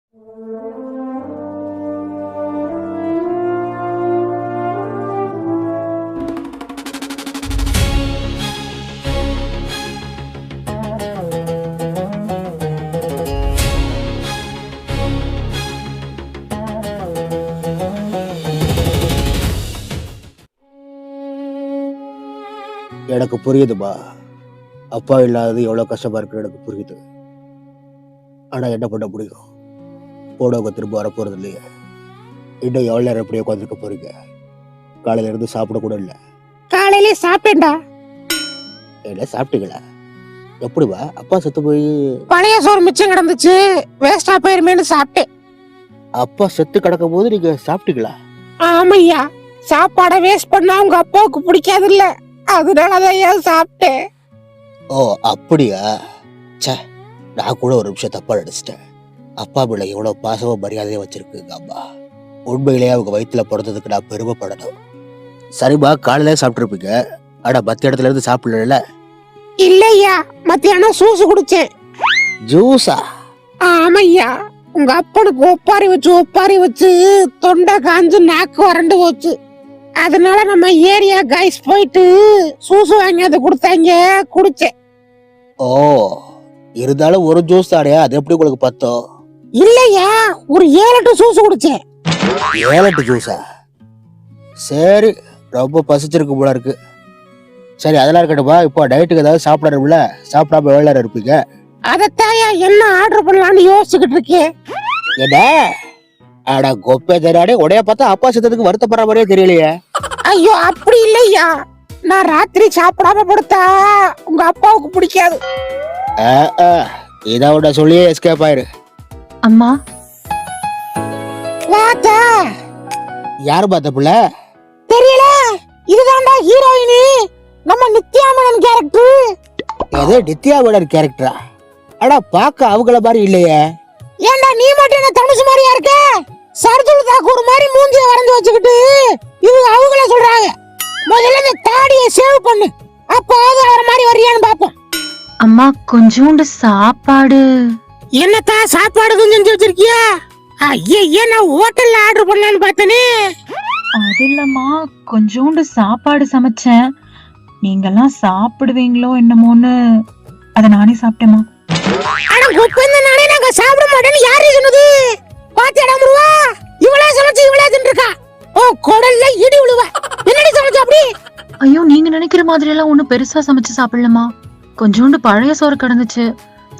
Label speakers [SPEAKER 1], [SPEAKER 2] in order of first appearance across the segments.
[SPEAKER 1] எனக்கு புரியுதுப்பா. அப்பா இல்லாதது எவ்வளோ கஷ்டமா இருக்குன்னு எனக்கு புரியுது. ஆனால் என்ன பண்ண முடியும்? போனவங்க திரும்ப வரப்போறது இல்லையே. இன்னும் எவ்வளோ நேரம் எப்படியோ உட்காந்துருக்க போறீங்க? காலையில இருந்து சாப்பிட கூட இல்லை.
[SPEAKER 2] காலையிலே சாப்பிட்டேன்டா.
[SPEAKER 1] என்ன சாப்பிட்டீங்களா? எப்படிப்பா? அப்பா செத்து போய்
[SPEAKER 2] பழைய சோறு மிச்சம் கிடந்துச்சு, வேஸ்டா போயிருமேன்னு சாப்பிட்டேன்.
[SPEAKER 1] அப்பா செத்து கிடக்கும் போது நீங்க சாப்பிட்டீங்களா?
[SPEAKER 2] ஆமையா, சாப்பாடை வேஸ்ட் பண்ணா உங்க அப்பாவுக்கு பிடிக்காது இல்ல, அதனாலதான் சாப்பிட்டேன்.
[SPEAKER 1] ஓ அப்படியா? சே, நான் கூட ஒரு நிமிஷம் தப்பா நினைச்சிட்டேன். அப்பா மேல எவ்வளவு பாசமும் மரியாதையும் வச்சிருக்குங்க அம்மா. உண்மையிலேயே அவங்க வயிற்றுல பிறந்ததுக்கு நான் பெருமைப்படணும். சரிம்மா, காலையில சாப்பிட்டுருப்பீங்க. ஆனா மத்திய இடத்துல இருந்து சாப்பிடல.
[SPEAKER 2] இல்லையா, மத்தியானம் ஜூஸ் குடிச்சேன்.
[SPEAKER 1] ஜூஸா?
[SPEAKER 2] ஆமையா, உங்க அப்பனுக்கு ஒப்பாரி வச்சு தொண்டை காஞ்சு நாக்கு வறண்டு போச்சு. அதனால நம்ம ஏரியா கைஸ் போயிட்டு ஜூஸ் வாங்கி அதை கொடுத்தாங்க, குடிச்சேன்.
[SPEAKER 1] ஓ, இருந்தாலும் ஒரு ஜூஸ் தானே, அது எப்படி உங்களுக்கு பத்தோம்?
[SPEAKER 2] இல்லையா, ஒரு 7-8 ஜூஸ் குடிச்சேன்.
[SPEAKER 1] 7-8 ஜூஸா? சரி, ரொம்ப பசிச்சிருக்கு போல இருக்கு. சரி, அதெல்லாம் இருக்கட்டும்பா. இப்போ டயட்டுக்கு ஏதாவது சாப்பிடணும்ல, சாப்பிடாம எவ்வளோ நேரம் இருப்பீங்க?
[SPEAKER 2] அதத்தாயா என்ன ஆர்டர் பண்ணலாம்னு யோசிச்சுக்கிட்டு இருக்கேன்.
[SPEAKER 1] என்ன அட கொப்பை தராடே, உடைய பார்த்தா அப்பா செத்ததுக்கு வருத்தப்படுற மாதிரியே தெரியலையே.
[SPEAKER 2] ஐயோ அப்படி இல்லையா, நான் ராத்திரி சாப்பிடாம படுத்தா உங்க அப்பாவுக்கு பிடிக்காது.
[SPEAKER 1] இதோட சொல்லியே எஸ்கேப் ஆயிரு.
[SPEAKER 3] அம்மா,
[SPEAKER 2] வாத்தா.
[SPEAKER 1] யாரு பார்த்த புள்ள?
[SPEAKER 2] தெரியல, இதுதான்டா ஹீரோயினி, நம்ம நித்யா மேனன் கேரக்டர்.
[SPEAKER 1] எது நித்யா மேனன் கேரக்டரா? அட பாக்க அவங்கள மாதிரி இல்லையே.
[SPEAKER 2] ஏண்டா நீ மட்டும் என்ன தனுஷ் மாதிரியா இருக்க? சர்துல் தாக்கூர் மாதிரி மூஞ்சிய வரைஞ்சு வச்சுக்கிட்டு இது அவங்கள சொல்றாங்க. முதல்ல இந்த தாடியை சேவ் பண்ணு, அப்போது அவர மாதிரி வரியான்னு பாப்போம்.
[SPEAKER 3] அம்மா கொஞ்சோண்டு சாப்பாடு.
[SPEAKER 2] என்னத்தா சாப்பாடு கொஞ்சம் செஞ்சு வச்சிருக்கியா? ஐயே, நான் ஹோட்டல்ல ஆர்டர் பண்ணலான்னு பார்த்தனே.
[SPEAKER 3] அது இல்லம்மா, கொஞ்சோண்டு சாப்பாடு சமைச்சேன். நீங்கெல்லாம் சாப்பிடுவீங்களோ என்னமோன்னு அத நானே சாப்பிட்டேம்மா.
[SPEAKER 2] அட குப்பைந்த நானே நாங்க சாப்பிட மாட்டேன்னு யாரு சொன்னது? பாத்தியாடா முருவா, இவளே சமைச்சு இவளே தின்னுருக்கா. ஓ குடல்ல இடி விழுவ. என்னடி சமைச்ச அப்படி?
[SPEAKER 3] ஐயோ, நீங்க நினைக்கிற மாதிரி எல்லாம் ஒண்ணும் பெருசா சமைச்சு சாப்பிடலமா. கொஞ்சோண்டு பழைய சோறு கிடந்துச்சு,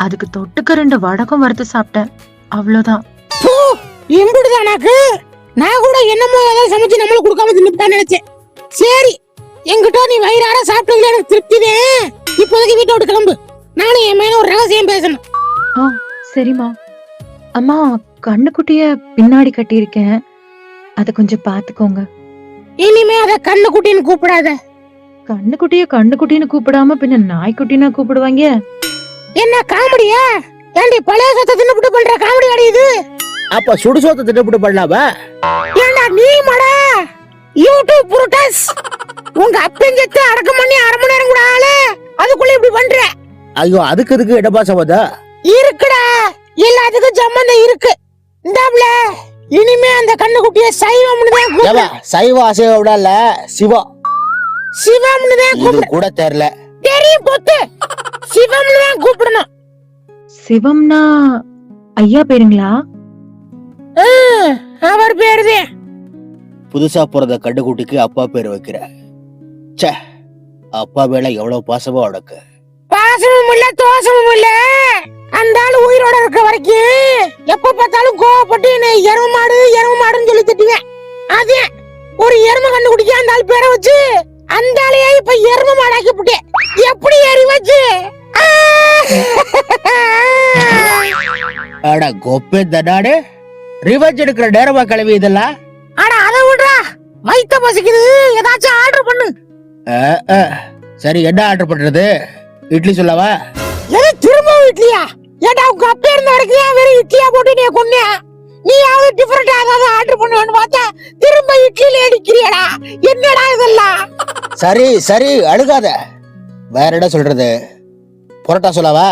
[SPEAKER 3] அதுக்கு தொட்டுக்க 2 வடகம் வறுத்து சாப்பிட்டேன், அவ்வளவுதான்.
[SPEAKER 2] இம்புடுதானாக்கு? நான் கூட என்னமோ ஏதாவது சமைச்சு நம்மளுக்கு கொடுக்காம தின்னுட்டான்னு நினைச்சேன். சரி, என்கிட்ட நீ வயிறார சாப்பிட்டதுல எனக்கு திருப்திதே. இப்போதைக்கு வீட்டை விட்டு கிளம்பு, நானும் என் மேல ஒரு ரகசியம் பேசணும்.
[SPEAKER 3] ஆ சரிம்மா. அம்மா, கண்ணுக்குட்டிய பின்னாடி கட்டியிருக்கேன், அத கொஞ்சம் பாத்துக்கோங்க.
[SPEAKER 2] இனிமே அத கண்ணுக்குட்டின்னு கூப்பிடாத.
[SPEAKER 3] கண்ணுக்குட்டின்னு கூப்பிடாம பின்ன நாய்க்குட்டினா கூப்பிடுவாங்க.
[SPEAKER 2] என்ன காமெடியா? ஏண்டி பழைய சோத்தை தின்னுபிட்டு பண்ற காமெடி அடி இது?
[SPEAKER 1] அப்ப சுடுசோத்தை தின்னுபிட்டு பண்ணலாமா?
[SPEAKER 2] ஏண்டா நீ மடா யூடியூப் புரோட்டஸ், உங்க அப்பெஞ்சத்தை அடக்கம் பண்ணி 1/2 மணி நேரம் கூட ஆள, அதுக்குள்ள இப்படி பண்ற?
[SPEAKER 1] ஐயோ, அதுக்கு என்னப்பா சம்பந்தம்
[SPEAKER 2] இருக்குடா, எல்லாத்துக்கும் சம்பந்தம் இருக்கு. இந்தாப்ல, இனிமே அந்த கண்ணுக்குட்டிய சைவம்னு தான் கூப்பிடு.
[SPEAKER 1] சைவம் அசைவம் இல்ல, சிவம்.
[SPEAKER 2] சிவம்னு தான் கூப்பிடு.
[SPEAKER 1] கூட தெரியல.
[SPEAKER 2] தெரியும் பொத்து, சிவம்னு தான் கூப்பிடணும்.
[SPEAKER 3] சிவம்னா ஐயா பேருங்களா?
[SPEAKER 2] அவர் பேருதே.
[SPEAKER 1] புதுசா பிறந்த கண்ணுக்குட்டிக்கு அப்பா பேர் வைக்கிற. ச்சே, அப்பா மேல எவ்வளவு பாசமா உனக்கு.
[SPEAKER 2] பாசமும் இல்ல தோசமும் இல்ல. அந்த ஆளு உயிரோட இருக்க வரைக்கும் எப்ப பார்த்தாலும் கோவப்பட்டு என்ன எரும மாடுன்னு சொல்லி திட்டுவேன். அதே ஒரு எரும கண்டுபிடிக்க அந்த ஆள் பேரை வச்சு அந்த ஆளையே இப்ப எரும மாடாக்கி விட்டேன். எப்படி ஏறி வச்சு?
[SPEAKER 1] அட கொப்பே தடாடே, ரிவெஞ்ச் எடுக்கிற நேரமா கிளம்பி இதெல்லாம்.
[SPEAKER 2] அட அதை விடுறா, வயித்த பசிக்குது, ஏதாச்சும் ஆர்டர் பண்ணு.
[SPEAKER 1] சரி, என்ன ஆர்டர் பண்றது? இட்லி சொல்லவா?
[SPEAKER 2] எது திரும்ப இட்லியா? ஏடா உங்க அப்பா இருந்த வரைக்கும் வெறும் இட்லியா போட்டு நீ கொன்னே. நீயாவது டிஃபரெண்டா ஏதாவது ஆர்டர் பண்ணுவேன்னு பார்த்தா திரும்ப இட்லியில அடிக்கிறியடா. என்னடா இதெல்லாம்?
[SPEAKER 1] சரி அழுகாத. வேற என்ன சொல்றது? பரோட்டா சொல்லவா?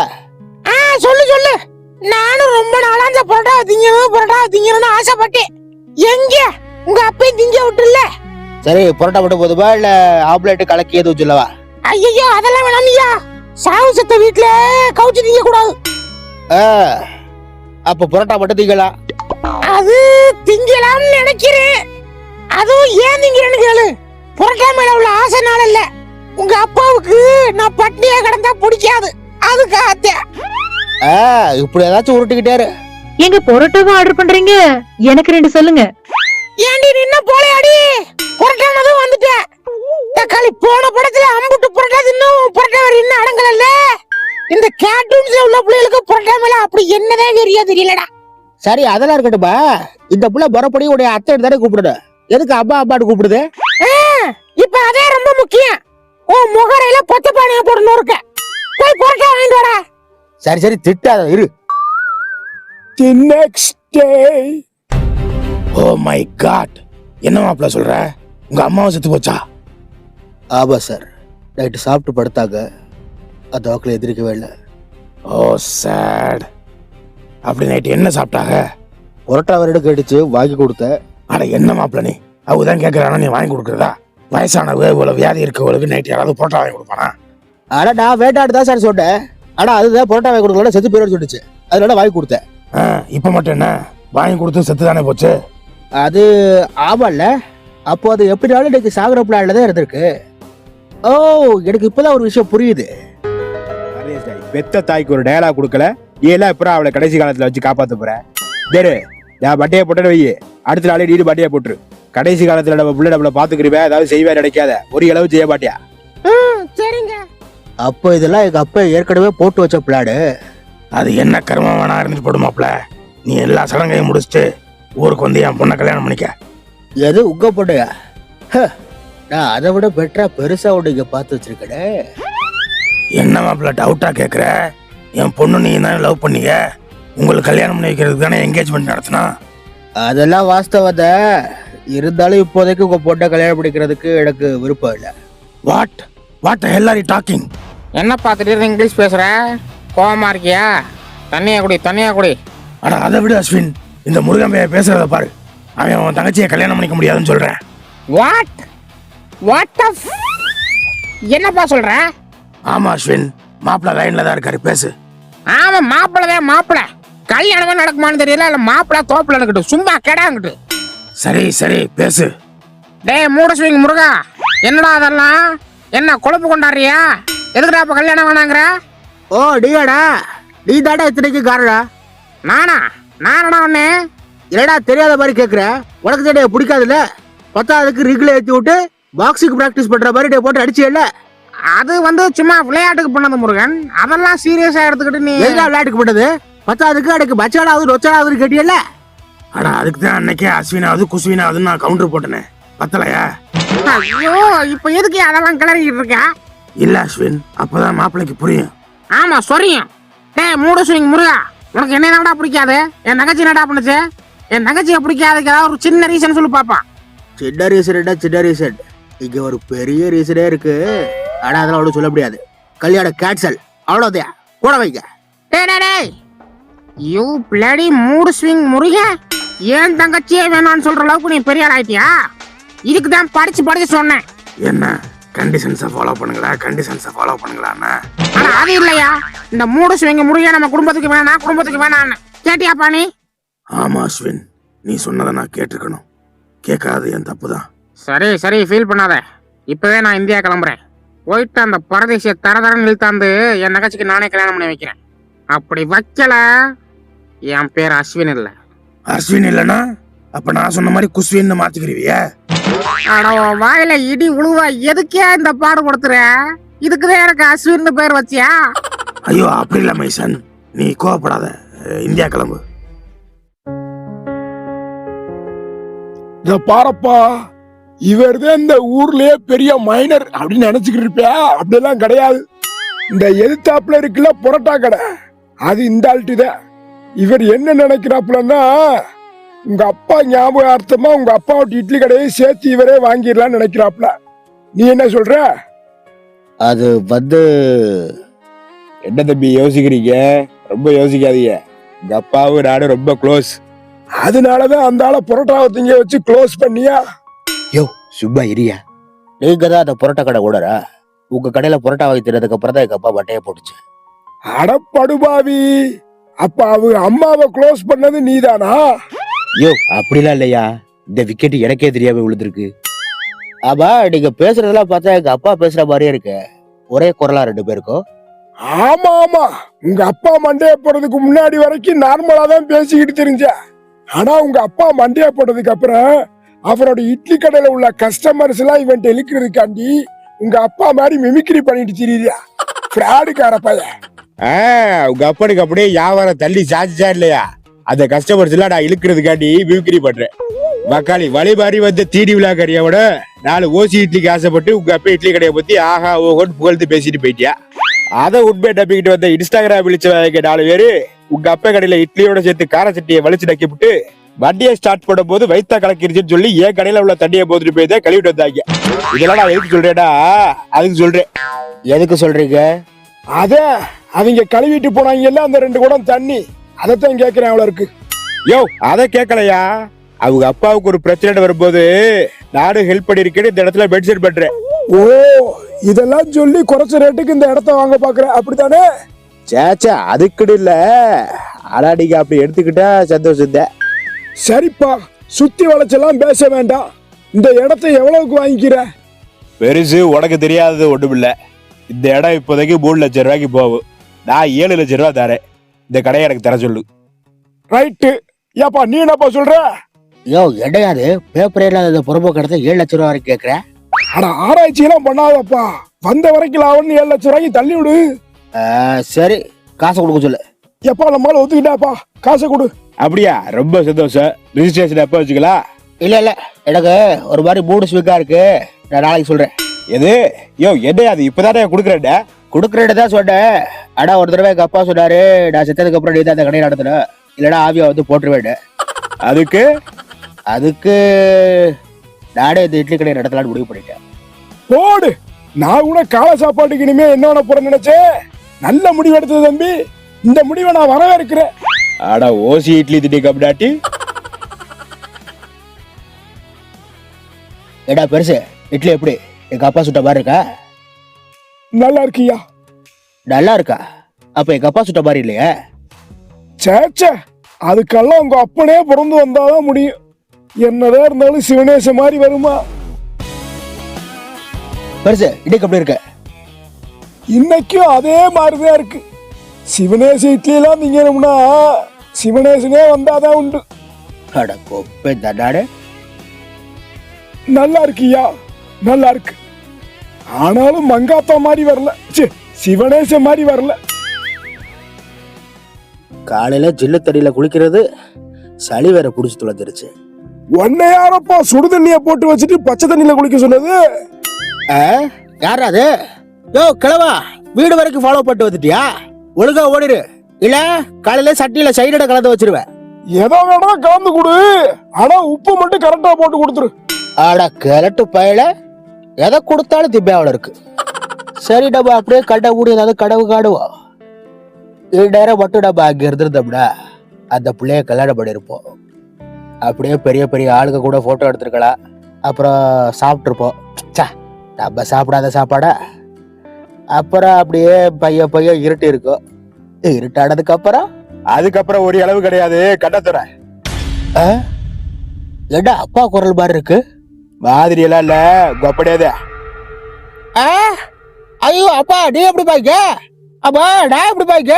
[SPEAKER 2] சொல்லு. நானும் ரொம்ப நாளா அந்த பரோட்டா திங்கணும்னு ஆசைப்பட்டேன். எங்க உங்க அப்பையும் திங்க விட்டுல?
[SPEAKER 1] சரி பரோட்டா மட்டும் போதுமா இல்ல ஆம்லேட் கலக்கி எதுவும் சொல்லவா?
[SPEAKER 2] ஐயோ அதெல்லாம் வேணாமியா. சாவு செத்த வீட்டுல கவுச்சு திங்க கூடாது.
[SPEAKER 1] அப்ப பரோட்டா மட்டும் திங்கலாம்.
[SPEAKER 2] அது திங்கலாம்னு நினைக்கிறேன். அதுவும் ஏன் திங்கிறேன்னு கேளு. பரோட்டா மேல உள்ள ஆசைனால இல்ல, உங்க அப்பாவுக்கு நான் பட்னியா கிடந்தா பிடிக்காது, அதுக்காக.
[SPEAKER 1] இப்படி ஏதாச்சும் உருட்டிக்கிட்டாரு.
[SPEAKER 3] எங்க பரோட்டாவை ஆர்டர் பண்றீங்க? எனக்கு 2 சொல்லுங்க.
[SPEAKER 2] ஏண்டி நின்ன போலையாடி? பரோட்டானதும் வந்துட்டேன். தக்காளி போன படத்துல அம்புட்டு பரோட்டா தின்னும் பரோட்டா வேற இன்னும் அடங்கல. இந்த கார்ட்டூன்ஸ்ல உள்ள பிள்ளைகளுக்கு பரோட்டா மேல அப்படி என்னதான் வெறியா தெரியலடா.
[SPEAKER 1] சரி அதெல்லாம் இருக்கட்டும்பா. இந்த புள்ள பரப்படி உடைய அத்தை தானே கூப்பிடுது, எதுக்கு அப்பா அப்பாட்டு கூப்பிடுது?
[SPEAKER 2] இப்ப அதே ரொம்ப முக்கியம். ஓ முகரையில பச்சை பானைய போடணும் இருக்க. போய் பரோட்டா வாங்கிட்டு வாடா.
[SPEAKER 1] சரி சரி திட்டாத இரு.
[SPEAKER 4] The next day. Oh my God. என்ன மாப்பிள்ள சொல்ற? உங்க அம்மாவும் செத்து போச்சா?
[SPEAKER 1] ஆமா சார், நைட்டு சாப்பிட்டு படுத்தாங்க, அந்த வாக்கில் எதிர்க்கவே இல்லை.
[SPEAKER 4] ஓ சேட். அப்படி நைட்டு என்ன சாப்பிட்டாங்க?
[SPEAKER 1] பரோட்டா வரடு கேட்டுச்சு, வாங்கி கொடுத்தேன்.
[SPEAKER 4] அட என்ன மாப்பிள்ள நீ அவதான் கேட்கறானா நீ வாங்கி கொடுக்குறதா? வயசானவ இவ்வளவு வியாதி இருக்கவளுக்கு நைட்டு யாராவது பரோட்டா வாங்கி கொடுப்பானா?
[SPEAKER 1] ஆனா நான் வேட்டாடு தான் சார் சொன்னேன். ஆனா அதுதான் பரோட்டா வாங்கி கொடுக்கல, செத்து போயிடும் சொல்லிச்சு, அதனால வாங்கி கொடுத்தேன்.
[SPEAKER 4] இப்ப மட்டும் என்ன வாங்கி கொடுத்து செத்து தானே போச்சு?
[SPEAKER 1] அது ஆமால்ல, அப்போ அது எப்படினாலும் இன்னைக்கு சாகுற பிளான்ல தான் இருந்திருக்கு. ஓ எனக்கு இப்பதான் ஒரு விஷயம் புரியுது.
[SPEAKER 5] பெத்த தாய்க்கு ஒரு டயலாக் கொடுக்கல, ஏல அப்புறம் அவளை கடைசி காலத்துல வச்சு காப்பாத்த போற. தேரு நான் பட்டையை போட்டு வை, அடுத்த நாளே நீடு பட்டையை போட்டுரு. கடைசி காலத்துல நம்ம பிள்ளை நம்மள பாத்துக்கிறவே, ஏதாவது செய்வே நினைக்காத, ஒரு இளவு செய்ய மாட்டியா?
[SPEAKER 2] சரிங்க.
[SPEAKER 1] அப்போ இதெல்லாம் எங்க அப்பா ஏற்கனவே போட்டு வச்ச பிளாடு.
[SPEAKER 4] அது என்ன கர்மம் வேணா இருந்துட்டு போடுமாப்ல. நீ எல்லா சடங்கையும் முடிச்சுட்டு ஊருக்கு வந்து என் பொண்ணை கல்யாணம் பண்ணிக்க.
[SPEAKER 1] எது உங்க பொண்ணையா? நான் அதை விட பெட்டரா பெருசா ஒன்று இங்க பார்த்து வச்சிருக்கேன்.
[SPEAKER 4] என்ன மாப்பிள்ள டவுட்டா கேக்குற? என் பொண்ணு நீ தானே லவ் பண்ணீங்க, உங்களுக்கு கல்யாணம் பண்ணி வைக்கிறதுக்கு தானே என்கேஜ்மெண்ட் நடத்தினா.
[SPEAKER 1] அதெல்லாம் வாஸ்தவத, இருந்தாலும் இப்போதைக்கு உங்க பொண்ணை கல்யாணம் பண்ணிக்கிறதுக்கு எனக்கு விருப்பம் இல்லை.
[SPEAKER 4] What what the hell are you talking?
[SPEAKER 2] என்னப்பா திடீர்னு இங்கிலீஷ் பேசுற? கோவமா இருக்கியா? தண்ணியா குடி.
[SPEAKER 4] அட அதை விடு அஸ்வின், இந்த முருகன் பேசுறத பாரு. அவன் தங்கச்சியை கல்யாணம் பண்ணிக்க முடியாதுன்னு சொல்றேன்.
[SPEAKER 2] வாட் என்னப்பா சொல்ற?
[SPEAKER 4] ஆமா அஸ்வின், மாப்பிள்ள லைன்ல தான் இருக்காரு, பேசு.
[SPEAKER 2] ஆமா மாப்பிள்ள கல்யாணமே நடக்குமான்னு தெரியல, இல்ல மாப்பிள்ள தோப்புல இருக்கட்டும், சும்மா கேடாங்கிட்டு.
[SPEAKER 4] சரி பேசு.
[SPEAKER 2] டேய் மூடஸ்விங் முருகா, என்னடா அதெல்லாம்? என்ன கொழுப்பு கொண்டாடுறியா? எதுக்குடா இப்ப கல்யாணம் வேணாங்கிற?
[SPEAKER 1] ஓ நீடா, நீ தாடா இத்தனைக்கு காரணா?
[SPEAKER 2] நானடா ஒண்ணு
[SPEAKER 1] இல்லடா தெரியாத மாதிரி கேக்குற. உனக்கு தானே பிடிக்காதுல்ல, பத்தாவதுக்கு ரிகுல ஏற்றி விட்டு பாக்ஸுக்கு பிராக்டிஸ் பண்ற மாதிரி போட்டு அடிச்சியல்ல.
[SPEAKER 2] அது வந்து சும்மா விளையாட்டுக்கு பண்ணது முருகன், அதெல்லாம் சீரியஸா எடுத்துக்கிட்டு நீ
[SPEAKER 1] எதுனா விளையாட்டுக்கு பண்ணது? பத்தாவதுக்கு அடக்கு பச்சாடாவது நொச்சாடாவது கேட்டியல்ல.
[SPEAKER 4] ஆனா அதுக்கு தான் அன்னைக்கே அஸ்வினாவது குஸ்வினாவது நான் கவுண்டர் போட்டேனே, பத்தலையா?
[SPEAKER 2] ஐயோ இப்ப எதுக்கு அதெல்லாம் கிளறிக்கிட்டு இருக்க?
[SPEAKER 4] இல்ல அஸ்வின், அப்பதான் மாப்பிள்ளைக்கு புரியும்.
[SPEAKER 2] ஆமா சொரியும். டேய் மூடஸ்விங் முருகா, உனக்கு என்ன என்னடா பிடிக்காது? என் தங்கச்சி என்னடா பண்ணுச்சு? என் தங்கச்சியை பிடிக்காதுக்கு ஏதாவது ஒரு சின்ன ரீசன் சொல்லு பாப்பா.
[SPEAKER 1] சின்ன ரீசன் இங்க ஒரு பெரிய ரீசனே இருக்கு. ஆனா அதெல்லாம் ஒன்றும் சொல்ல முடியாது. கல்யாணம் கேன்சல், அவ்வளோதான். கூட வைங்க.
[SPEAKER 2] டேய் யூ பிளடி மூடஸ்விங் முருகா, ஏன் தங்கச்சியே வேணான்னு சொல்ற அளவுக்கு நீ பெரிய ஆள் ஆயிட்டியா? இதுக்கு தான் படிச்சு சொன்னேன்.
[SPEAKER 4] என்ன கண்டிஷன்ஸை ஃபாலோ பண்ணுங்களான்னா?
[SPEAKER 2] ஆனா அது இல்லையா, இந்த மூடஸ்விங் முருகா நம்ம குடும்பத்துக்கு வேணான்னு கேட்டியாப்பா நீ?
[SPEAKER 4] ஆமா அஸ்வின், நீ சொன்னதை நான் கேட்டிருக்கணும். கேட்காது என் தப்பு தான்.
[SPEAKER 2] சரி ஃபீல் பண்ணாத. இப்பவே நான் இந்தியா கிளம்புறேன். போயிட்டு அந்த பரதேசிய தரதரன்னு இழுத்தாந்து என் தங்கச்சிக்கு நானே கல்யாணம் பண்ணி வைக்கிறேன். அப்படி வைக்கல, என் பேர் அஸ்வின் இல்ல.
[SPEAKER 4] அஸ்வின் இல்லனா அப்ப நான் சொன்ன மாதிரி குஸ்வின்னு மாத்திக்கிறியா?
[SPEAKER 2] அட வாயில இடி உழுவா, எதுக்கே இந்த பாடு கொடுத்துற? இதுக்குதான் எனக்கு அஸ்வின் பேர் வச்சியா?
[SPEAKER 4] ஐயோ அப்படி இல்ல மைசன், நீ கோவப்படாத, இந்தியா கிளம்பு.
[SPEAKER 5] இத பாரப்பா, இவர்தான் இந்த ஊர்லயே பெரிய மைனர் அப்படின்னு நினைச்சுக்கிட்டு இருப்பியா? அப்படியெல்லாம் கிடையாது. இந்த எதிர்த்தாப்புல இருக்குல்ல பரோட்டா கடை, அது இந்த ஆள்கிட்டதான். இவர் என்ன நினைக்கிறாப்புலன்னா, உங்க அப்பா ஞாபகார்த்தமா உங்க அப்பாவோட இட்லி கடையை சேர்த்து இவரே வாங்கிடலாம்னு நினைக்கிறாப்புல. நீ என்ன சொல்ற?
[SPEAKER 1] அது வந்து
[SPEAKER 5] என்ன தம்பி யோசிக்கிறீங்க? ரொம்ப யோசிக்காதீங்க.
[SPEAKER 4] உங்க அப்பாவும் நானும் ரொம்ப க்ளோஸ்.
[SPEAKER 5] அதனாலதான் அந்த ஆளை புரோட்டாவை திங்க வச்சு க்ளோஸ் பண்ணியா?
[SPEAKER 4] யோ சும்மா இரியா.
[SPEAKER 1] நீங்க தான் அந்த புரோட்டா கடை ஓடரா? உங்க கடையில புரோட்டா வாங்கி தின்னதுக்கு அப்புறம் தான் எங்க அப்பா வட்டையை போட்டுச்சு.
[SPEAKER 5] அடப்படுபாவி, அப்ப அவங்க அம்மாவை க்ளோஸ் பண்ணது நீதானா?
[SPEAKER 4] யோ அப்படிலாம் இல்லையா, இந்த விக்கெட் எனக்கே தெரியாம விழுந்திருக்கு.
[SPEAKER 1] ஆமா, நீங்க பேசுறதெல்லாம் பார்த்தா எங்க அப்பா பேசுற மாதிரியே இருக்கு. ஒரே குரலா ரெண்டு பேருக்கும்.
[SPEAKER 5] ஆமா ஆமா, உங்க அப்பா மண்டைய போடுறதுக்கு முன்னாடி வரைக்கும் நார்மலா தான் பேசிக்கிட்டு தெரிஞ்ச. ஆனா உங்க அப்பா மண்டைய போட்டதுக்கு அப்புறம் அவரோட இட்லி கடையில உள்ள கஸ்டமர்ஸ் எல்லாம் இவன் இழுக்கிறதுக்காண்டி உங்க அப்பா மாதிரி மிமிக்ரி பண்ணிட்டு திரியா ஃப்ராடுக்கார பையன்.
[SPEAKER 4] உங்க அப்பனுக்கு அப்படியே வியாபாரம் தள்ளி சாச்சிச்சா இல்லையா? அந்த கஸ்டமர்ஸ் எல்லாம் நான் இழுக்கிறதுக்காண்டி மிமிக்ரி பண்றேன். மக்காளி வழி மாறி வந்த தீடி விழாக்காரியோட 4 ஓசி இட்லிக்கு ஆசைப்பட்டு உங்க அப்பா இட்லி கடையை பத்தி ஆஹா ஓஹோன்னு புகழ்ந்து பேசிட்டு போயிட்டியா. அதை உண்மையை நம்பிக்கிட்டு வந்த இன்ஸ்டாகிராம் விழிச்ச 4 பேரு உங்க அப்பா கடையில இட்லியோட சேர்த்து கார சட்டியை வலிச்சு நக்கிவிட்டு வண்டியை ஸ்டார்ட் பண்ணும் போது வைத்தா கலக்கிருச்சுன்னு சொல்லி என் கடையில உள்ள தண்ணியை போட்டுட்டு போய் தான் கழுவிட்டு வந்தாங்க. இதெல்லாம் நான் எதுக்கு சொல்றேன்னா அதுக்கு சொல்றேன்.
[SPEAKER 1] எதுக்கு சொல்றீங்க?
[SPEAKER 5] அத அவங்க கழுவிட்டு போனாங்க எல்லாம் அந்த 2 குடம் தண்ணி, அதைத்தான் கேக்குறேன். அவ்வளவு இருக்கு.
[SPEAKER 4] யோ அதை கேட்கலையா? அவங்க அப்பாவுக்கு ஒரு பிரச்சனை வரும்போது நானும் ஹெல்ப் பண்ணிருக்கேன்னு இந்த இடத்துல மென்ஷன் பண்றேன்.
[SPEAKER 5] ஓ, இதெல்லாம் சொல்லி குறைச்ச ரேட்டுக்கு இந்த இடத்த வாங்க பாக்குறேன், அப்படித்தானே?
[SPEAKER 4] சேச்சா அதுக்குன்னு இல்ல, ஆனா நீங்க அப்படி எடுத்துக்கிட்டா சந்தோஷம் தான்.
[SPEAKER 5] சரிப்பா, சுத்தி வளைச்செல்லாம் பேச வேண்டாம். இந்த இடத்தை எவ்வளவுக்கு வாங்கிக்கிற?
[SPEAKER 4] பெருசு உனக்கு தெரியாதது ஒண்ணுமில்ல. இந்த இடம் இப்போதைக்கு 3 லட்சம் ரூபாய்க்கு போகும். நான் 7 லட்சம் ரூபாய் தரேன். இந்த கடையை எனக்கு தர சொல்லு.
[SPEAKER 5] ரைட்டு. ஏப்பா நீ என்னப்பா சொல்ற?
[SPEAKER 1] யோ எடையாது, பேப்பர் இல்லாத புறம்போக்கு இடத்த 7 லட்சம் ரூபா வரைக்கும் கேக்குறேன்.
[SPEAKER 5] ஆனா ஆராய்ச்சி எல்லாம் பண்ணாதப்பா, வந்த வரைக்கும் லாபம்னு 7 லட்சம் ரூபாய்க்கு தள்ளி விடு.
[SPEAKER 1] சரி, காசை கொடுக்க சொல்லு.
[SPEAKER 5] எப்பா நம்மளால ஒத்துக்கிட்டாப்பா, காசை கொடு.
[SPEAKER 4] அப்படியா? ரொம்ப சந்தோஷம். ரிஜிஸ்ட்ரேஷன் எப்ப வச்சுக்கலாம்?
[SPEAKER 1] இல்ல இல்ல, எனக்கு ஒரு மாதிரி மூடு ஸ்வீக்கா இருக்கு, நான் நாளைக்கு சொல்றேன்.
[SPEAKER 4] எது? யோ என்ன அது இப்பதானே குடுக்கறேன்டா.
[SPEAKER 1] குடுக்கறேன்னு தான் சொன்னேன். ஆனா ஒரு தடவை எங்க அப்பா சொன்னாரு, நான் செத்ததுக்கு அப்புறம் நீ தான் அந்த கடையை நடத்தணும், இல்லைன்னா ஆவியா வந்து போட்டுருவேன்.
[SPEAKER 4] அதுக்கு
[SPEAKER 1] அதுக்கு நானே இந்த இட்லி கடையை நடத்தலான்னு முடிவு பண்ணிட்டேன்.
[SPEAKER 5] போடு. நான் கூட காலை சாப்பாட்டுக்கு இனிமே என்ன பண்ண போறேன்னு நினைச்சேன். நல்ல முடிவு எடுத்தது தம்பி. இந்த முடிவை நான் வரவேற்கிறேன்.
[SPEAKER 4] ஆனா ஓசி இட்லி திட்டி கம்டாட்டி.
[SPEAKER 1] ஏடா பெருசு, இட்லி எப்படி? எங்க அப்பா சுட்ட மாதிரி இருக்கா?
[SPEAKER 5] நல்லா இருக்கியா?
[SPEAKER 1] நல்லா இருக்கா? அப்ப எங்க அப்பா சுட்ட மாதிரி இல்லையா?
[SPEAKER 5] சேச்சே, அதுக்கெல்லாம் உங்க அப்பனே பிறந்து வந்தாதான் முடியும். என்னதான் இருந்தாலும் சிவனேச மாதிரி வருமா?
[SPEAKER 1] பெருசு, இன்னைக்கு எப்படி இருக்க?
[SPEAKER 5] இன்னைக்கும் அதே மாதிரிதான் இருக்கு. சிவனேச இட்லி எல்லாம் திங்கணும்னா சிவனேசனே வந்தாதான் உண்டு.
[SPEAKER 1] அட கொப்பை தண்டாடு.
[SPEAKER 5] நல்லா இருக்கியா? நல்லா இருக்கு. ஆனாலும் மங்காத்தா மாதிரி வரல, சிவனேச மாதிரி வரல.
[SPEAKER 1] காலையில ஜில்லு தண்ணியில குளிக்கிறது சளி வேற புடிச்சு துளைஞ்சிருச்சு.
[SPEAKER 5] உன்னை யாரப்பா சுடு தண்ணிய போட்டு வச்சுட்டு பச்சை தண்ணியில குளிக்க சொன்னது?
[SPEAKER 1] யாரா அது? யோ கிழவா, வீடு வரைக்கும் ஃபாலோ பண்ணிட்டு வந்துட்டியா? ஒழுங்கா ஓடிடு, இல்ல காலையில சட்டியில சைடட கலந்து வச்சிருவேன்.
[SPEAKER 5] ஏதோ வேணா கலந்து கொடு, ஆனா உப்பு மட்டும் கரெக்டா போட்டு கொடுத்துரு.
[SPEAKER 1] ஆடா கிழட்டு பயல, எதை கொடுத்தாலும் திவ்யாவில் இருக்கு. சரி டப்பா, அப்படியே கடை ஊடி ஏதாவது கடவு காடுவோம். 2,000 மட்டும் நம்ம அங்க இருந்திருந்தோம்னா அந்த பிள்ளைய கல்யாணம் பண்ணிருப்போம். அப்படியே பெரிய பெரிய ஆளுங்க கூட போட்டோ எடுத்துருக்கலாம், அப்புறம் சாப்பிட்டுருப்போம். நம்ம சாப்பிடாத சாப்பாடா? அப்புறம் அப்படியே பைய இருட்டு இருக்கும். இருட்டானதுக்கு
[SPEAKER 4] அதுக்கப்புறம் ஒரு அளவு கிடையாது. கட்டத்துற
[SPEAKER 1] ஏண்டா அப்பா குரல் மாதிரி இருக்கு?
[SPEAKER 4] மாதிரி எல்லாம் இல்ல, அப்படியே.
[SPEAKER 1] ஐயோ அப்பா, நீ எப்படி பாய்க்க? அப்பா நான் எப்படி பாய்க்க?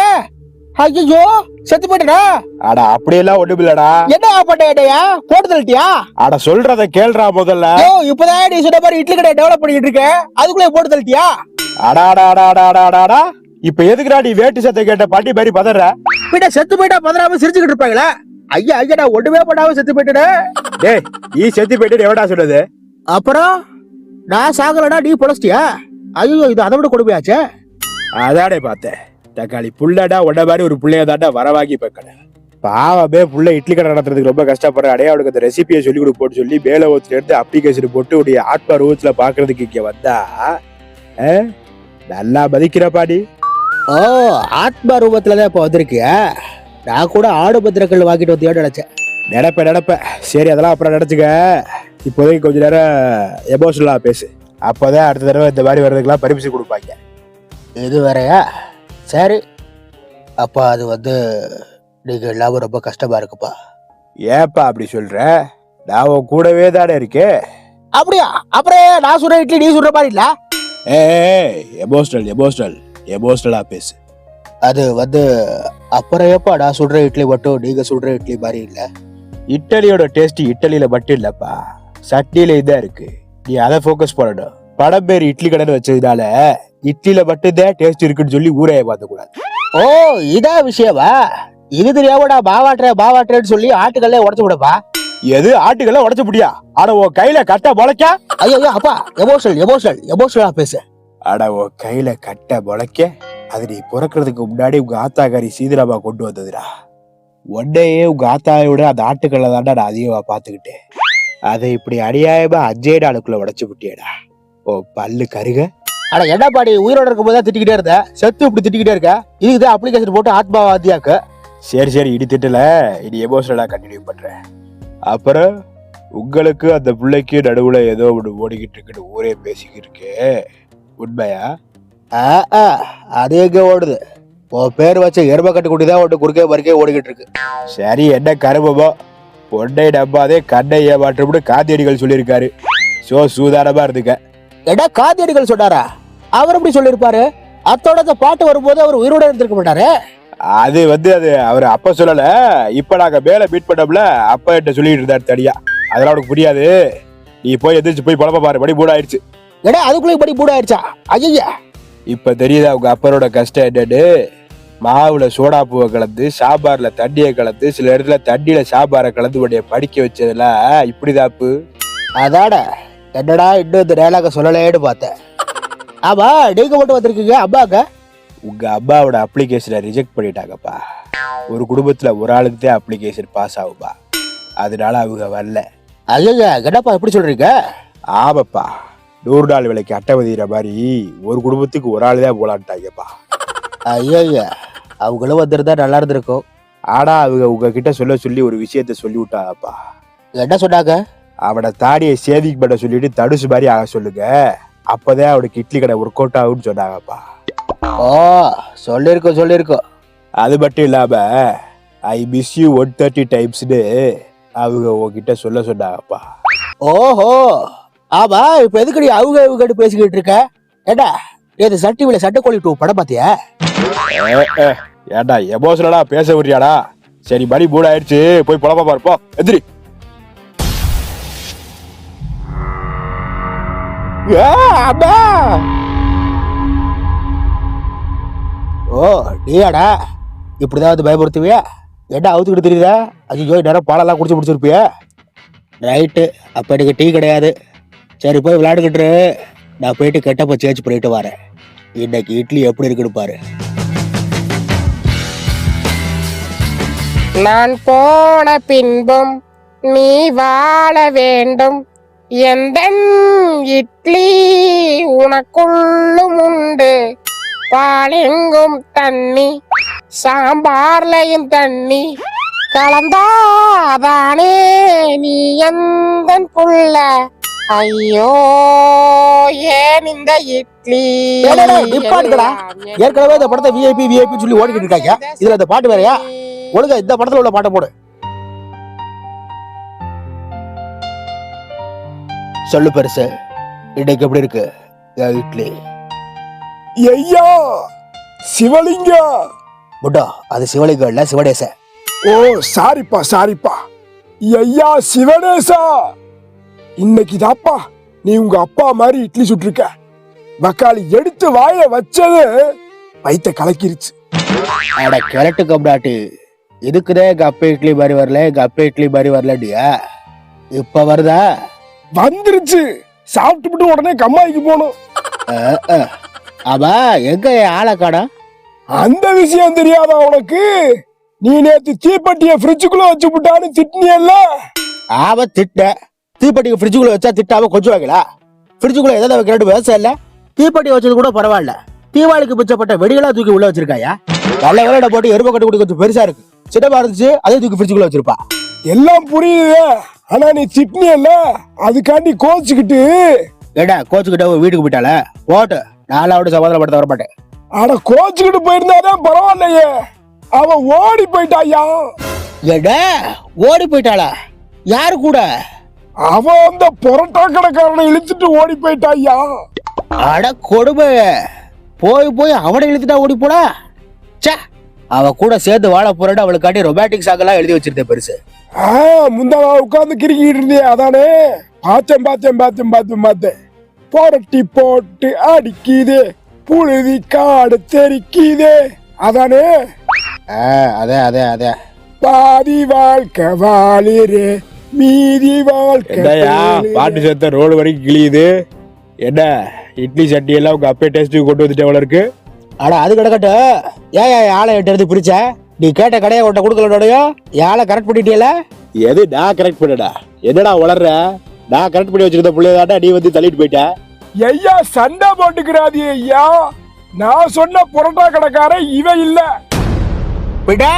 [SPEAKER 1] ஐயோ செத்து போயிட்டா?
[SPEAKER 4] அட அப்படியெல்லாம் ஒண்ணும் இல்லடா.
[SPEAKER 1] என்ன பண்ணையா போட்டு தள்ளிட்டியா?
[SPEAKER 4] அட சொல்றத கேள்றா முதல்ல.
[SPEAKER 1] இப்பதான் நீ சொன்ன மாதிரி இட்லி கடை டெவலப் பண்ணிட்டு இருக்க, அதுக்குள்ளே போட்டு தள்ளிட்டியா?
[SPEAKER 4] அடாடாடாடாடாடா, இப்ப எதுக்குடா நீ வேட்டு சத்த கேட்ட பாட்டி மாதிரி பதற?
[SPEAKER 1] பின்ன செத்து போயிட்டா பதறாம சிரிச்சுக்கிட்டு இருப்பாங்களா? ஐயா ஐயா, நான் ஒண்ணுமே பண்ணாம செத்து போயிட்டேன்.
[SPEAKER 4] டேய், நீ செத்து போயிட்டு எவடா சொன்னது?
[SPEAKER 1] அப்புறம் நான் சாகலடா, நீ பொழச்சிட்டியா? ஐயோ, இது அதை விட கொடுமையாச்சே.
[SPEAKER 4] அதாடே பார்த்தேன். தக்காளி புள்ளடா உட மாதிரி ஒரு புள்ளைய தாண்டா வரவாக்கி பக்கட. பாவமே புள்ள இட்லி கடை நடத்துறதுக்கு ரொம்ப கஷ்டப்படுற. அடையா அவனுக்கு அந்த ரெசிபியை சொல்லி கொடு போட்டு சொல்லி மேல ஓத்துல எடுத்து அப்ளிகேஷன் போட்டு உடைய ஆத்மா ரூபத்துல பாக்குறதுக்கு இங்க வந்தா நல்லா மதிக்கிற பாடி.
[SPEAKER 1] ஓ, ஆத்மா ரூபத்துலதான் இப்ப வந்திருக்கியா? நான் கூட ஆடு பத்திரக்கல் வாங்கிட்டு வந்தியோட நினைச்சேன்.
[SPEAKER 4] நடப்ப சரி, அதெல்லாம் அப்புறம் நினைச்சுக்க. இப்போதைக்கு கொஞ்ச நேரம் எமோஷனலா பேசு. அப்போதான் அடுத்த தடவை இந்த மாதிரி வர்றதுக்கெல்லாம் பர்மிஷன் கொடுப்பாங்க.
[SPEAKER 1] இது வேறயா? சரி, அப்பா அது நீங்க இல்லாம ரொம்ப கஷ்டமா இருக்குப்பா.
[SPEAKER 4] ஏப்பா அப்படி சொல்ற? நான் உன் கூடவே தானே இருக்கேன்.
[SPEAKER 1] அப்படியா? அப்புறம் நான் சுடுற இட்லி நீ சுடுற மாதிரி இல்ல.
[SPEAKER 4] எமோஷனலா பேசு.
[SPEAKER 1] அது அப்புறம் ஏப்பா நான் சுடுற இட்லி மட்டும் நீங்க சுடுற இட்லி மாதிரி இல்ல.
[SPEAKER 4] இட்டலியோட டேஸ்ட் இட்டலியில மட்டும் இல்லப்பா, சட்னியில இதான் இருக்கு. நீ அதை ஃபோக்கஸ் பண்ணணும். படம் பேர் இட்லி கடைன்னு வச்சதுனால இட்லியில மட்டும்தான் டேஸ்ட் இருக்குன்னு சொல்லி ஊரைய பார்த்த கூடாது.
[SPEAKER 1] ஓ, இதான் விஷயமா? இது தெரியாம நான் பாவாட்டுறேன்னு சொல்லி ஆட்டுக்கல்ல உடச்சு விடப்பா.
[SPEAKER 4] எது ஆட்டுக்கெல்லாம் உடச்சு முடியா? ஆனா உன் கையில கட்ட முளைக்க.
[SPEAKER 1] ஐயோ அப்பா, எமோஷனலா பேசு.
[SPEAKER 4] அட உன் கையில கட்ட முளைக்க அது நீ பிறக்கிறதுக்கு முன்னாடி உங்க ஆத்தாக்காரி சீதராமா கொண்டு வந்ததுடா. உன்னையே உங்க ஆத்தாயோட அந்த ஆட்டுக்கல்ல தாண்டா நான் அதிகமா பாத்துக்கிட்டேன். அதை இப்படி அநியாயமா 5 நாளுக்குள்ள உடைச்சு விட்டியடா. ஓ பல்லு கருக.
[SPEAKER 1] ஆனா என்ன பாடி உயிரோட இருக்கும் போது திட்டிக்கிட்டே இருந்த, செத்து இப்படி திட்டிக்கிட்டே இருக்க. இதுக்குதான் அப்ளிகேஷன் போட்டு ஆத்மாவாதியாக்க.
[SPEAKER 4] சரி இடி திட்டல, இனி எமோஷனலா கண்டினியூ பண்றேன். அப்புறம் உங்களுக்கு அந்த பிள்ளைக்கு நடுவுல ஏதோ ஒன்று ஓடிக்கிட்டு இருக்குன்னு ஊரே பேசிக்கிட்டு இருக்கு, உண்மையா?
[SPEAKER 1] அது எங்க ஓடுது? உன் பேர் வச்ச எருமை கட்டு குட்டிதான் ஒன்று குறுக்கே மறுக்கே ஓடிக்கிட்டு இருக்கு.
[SPEAKER 4] சரி, என்ன கருமமோ, பொண்ணை நம்பாதே கண்ணை ஏமாற்றம்னு காந்தியடிகள் சொல்லியிருக்காரு. சூதானமா இருந்துக்க.
[SPEAKER 1] என்ன காந்தியடிகள் சொன்னாரா? அவர் எப்படி சொல்லியிருப்பாரு? அத்தோட பாட்டு வரும்போது அவர் உயிரோட இருந்திருக்க மாட்டாரு.
[SPEAKER 4] அது அது அவர் அப்ப சொல்லல, இப்ப நாங்க மேல மீட் பண்ணோம்ல அப்ப என்கிட்ட சொல்லிட்டு இருந்தாரு தனியா. அதெல்லாம் உனக்கு புரியாது. நீ போய் எதிர்த்து போய் புலம்ப பாரு, படி மூட ஆயிடுச்சு.
[SPEAKER 1] ஏடா அதுக்குள்ளே படி மூட ஆயிடுச்சா? ஐயா
[SPEAKER 4] இப்ப தெரியுதா உங்க அப்பரோட கஷ்டம் என்னன்னு? மாவுல சோடா பூவை கலந்து சாம்பார்ல தண்ணியை கலந்து சில இடத்துல தண்ணியில சாம்பாரை கலந்து உடைய படிக்க வச்சதெல்லாம் இப்படிதாப்பு.
[SPEAKER 1] அதாட என்னடா இன்னும் இந்த டயலாக சொல்லலேன்னு பார்த்தேன். ஆமா, நீங்க மட்டும் வந்திருக்கீங்க, அம்மாங்க?
[SPEAKER 4] உங்க அம்மாவோட அப்ளிகேஷனை ரிஜெக்ட் பண்ணிட்டாங்கப்பா. ஒரு குடும்பத்துல ஒரு ஆளுக்கு தான் அப்ளிகேஷன் பாஸ் ஆகுப்பா, அதனால அவங்க வரல.
[SPEAKER 1] ஐயா என்னப்பா எப்படி சொல்றீங்க?
[SPEAKER 4] ஆமாப்பா, 100 நாள் வேலைக்கு அட்டவதிகிற மாதிரி ஒரு குடும்பத்துக்கு ஒரு ஆள் தான் போலான்ட்டாங்கப்பா.
[SPEAKER 1] ஐயா அவங்களும் வந்திருந்தா நல்லா இருந்திருக்கும்.
[SPEAKER 4] ஆனா அவங்க உங்ககிட்ட சொல்லி ஒரு விஷயத்த சொல்லி விட்டாங்கப்பா.
[SPEAKER 1] என்ன சொன்னாங்க?
[SPEAKER 4] அவனை தாடியை சேவிங் பண்ண சொல்லிட்டு தடுசு மாதிரி ஆக சொல்லுங்க, அப்பதான் அவனுக்கு இட்லி கடை ஒர்க் அவுட் ஆகுன்னு சொன்னாங்கப்பா.
[SPEAKER 1] ஓ, சொல்லிருக்கோம்.
[SPEAKER 4] அது மட்டும் இல்லாம ஐ மிஸ் யூ 130 டைம்ஸ்னு அவங்க உங்ககிட்ட சொல்ல சொன்னாங்கப்பா.
[SPEAKER 1] ஓஹோ, ஆமா. இப்ப எதுக்கு நீ அவங்க பேசிக்கிட்டு இருக்க? ஏடா இது சட்டிவில சட்டக்கோழி 2 படம் பாத்தியா?
[SPEAKER 4] ஏண்டா எமோஷனலா பேச விடுறியாடா? சரி மணி 3 ஆயிடுச்சு, போய் புலமா பாருப்போ, எதிரி.
[SPEAKER 1] ஓ, நீயாடா இப்படிதான் பயமுறுத்துவியா? என்ன அவுத்துக்கிட்டு தெரியுதா? ஐயோ, நேரம் பாலெல்லாம் குடிச்சு முடிச்சிருப்பிய. ரைட்டு, அப்ப எனக்கு டீ கிடையாது. சரி போய் விளையாடுக்கிட்டு, நான் போயிட்டு கெட்டப்ப சேஞ்ச் பண்ணிட்டு வரேன். இன்னைக்கு இட்லி எப்படி இருக்குன்னு பாரு.
[SPEAKER 2] நான் போன பின்பும் நீ வாழ வேண்டும், எந்தன் இட்லி உனக்குள்ளும் உண்டு, பாலெங்கும் தண்ணி சாம்பார்லையும் தண்ணி கலந்தாதானே நீ எந்தன் புள்ள, ஐயோ ஏன் இந்த இட்லி.
[SPEAKER 1] ஏற்கனவே இந்த படத்தை விஐபி சொல்லி ஓடிக்கிட்டு இருக்காங்க, இதுல இந்த பாட்டு வேறையா? ஒழுங்கா இந்த படத்துல உள்ள பாட்டை போடு. சொல்லு பெருசு, இன்னைக்கு எப்படி இருக்கு இட்லி?
[SPEAKER 5] ஐயா சிவலிங்கா.
[SPEAKER 1] புட்டா, அது சிவலிங்கம் இல்ல, சிவடேச.
[SPEAKER 5] ஓ சாரிப்பா. ஐயா சிவனேசா, இன்னைக்கு தாப்பா நீ உங்க அப்பா மாதிரி இட்லி சுட்டிருக்க. வக்காளி எடுத்து வாய வச்சது வயித்த கலக்கிருச்சு.
[SPEAKER 1] அட கிழட்டு கம்டாட்டி, இதுக்குதான் எங்க அப்பா இட்லி மாதிரி வரல, எங்க அப்பா இட்லி மாதிரி வரலடியா? இப்ப வருதா?
[SPEAKER 5] வந்துருச்சு. சாப்பிட்டு உடனே கம்மாய்க்கு போகணும்.
[SPEAKER 1] ஆமா, எங்க ஆளை காணோம்?
[SPEAKER 5] அந்த விஷயம் தெரியாதா உனக்கு? நீ நேத்து தீப்பெட்டிய ஃப்ரிட்ஜுக்குள்ள வச்சு விட்டான்னு திட்டினியல்ல?
[SPEAKER 1] ஆமா திட்ட. தீப்பெட்டியை ஃப்ரிட்ஜுக்குள்ள வச்சா திட்டாம கொஞ்சம் வைக்கலா? ஃப்ரிட்ஜுக்குள்ள எதாவது வைக்கிறேன்னு விவசாயம் இல்ல. தீப்பெட்டி வச்சது கூட பரவாயில்ல, தீபாவளிக்கு பிச்சப்பட்ட வெடிகளா தூக்கி உள்ள வச்சிருக்காயா? நல்ல வேலையிட போட்டு எருமை கட்டு குடி கொஞ்சம் பெருசா இருக்கு, சின்னமா இருந்துச்சு, அதே தூக்கி ஃப்ரிட்ஜுக்குள்ள வச்சிருப்பா.
[SPEAKER 5] எல்லாம் புரியுது. ஆனா நீ சிட்னி இல்ல, அதுக்காண்டி கோச்சுக்கிட்டு.
[SPEAKER 1] ஏடா கோச்சுக்கிட்ட வீட்டுக்கு போயிட்டால போட்டு நாளாவோட சமாதானப்படுத்த வர மாட்டேன்.
[SPEAKER 5] ஆனா கோச்சுக்கிட்டு போயிருந்தாதான் பரவாயில்லையே, அவ ஓடி போயிட்டாயா.
[SPEAKER 1] ஏடா ஓடி போயிட்டாளா? யாரு கூட?
[SPEAKER 5] அவ அந்த புரோட்டா கடைக்காரனை இழுத்துட்டு ஓடி போயிட்டாயா.
[SPEAKER 1] அட கொடுமை, போய் போய் அவனை இழுத்துட்டா ஓடி போடா. சே, அவ கூட சேர்ந்து வாழ போறேன்னு அவளுக்காண்டி ரொமான்டிக் சாங் எல்லாம் எழுதி வச்சிருந்தேன் பெருசு.
[SPEAKER 5] முந்தாளா உட்கார்ந்து கிரிக்கிட்டு இருந்தே, அதானே? பார்த்தேன். புரட்டி போட்டு அடிக்குதே, புழுதி காடு தெரிக்குதே, அதானே?
[SPEAKER 1] அதே
[SPEAKER 5] பாதி வாழ்க்கை வாழிரே, மீதி வாழ்க்கை
[SPEAKER 4] பாட்டு சேர்த்த ரோடு வரைக்கும் கிளியுது. என்ன இட்லி சட்டி எல்லாம் உங்க அப்பே டேஸ்ட்டுக்கு கொண்டு வந்துட்டு எவ்வளவு இருக்கு?
[SPEAKER 1] அட அது கிடக்கட்டு. ஏன் ஆளை எட்டு எடுத்து பிரிச்ச? நீ கேட்ட கடையை உன்ட்ட கொடுக்கலோடையோ ஏழை கரெக்ட் பண்ணிட்டியல?
[SPEAKER 4] எது நான் கரெக்ட் பண்ணடா? என்னடா வளர்ற? நான் கரெக்ட் பண்ணி வச்சிருந்த பிள்ளைதாட்டா நீ வந்து தள்ளிட்டு போயிட்ட.
[SPEAKER 5] ஐயா சண்டை போட்டுக்கிறாதி ஐயா. நான் சொன்ன புரோட்டா கடைக்காரன் இவன் இல்ல.
[SPEAKER 1] போயிட்டா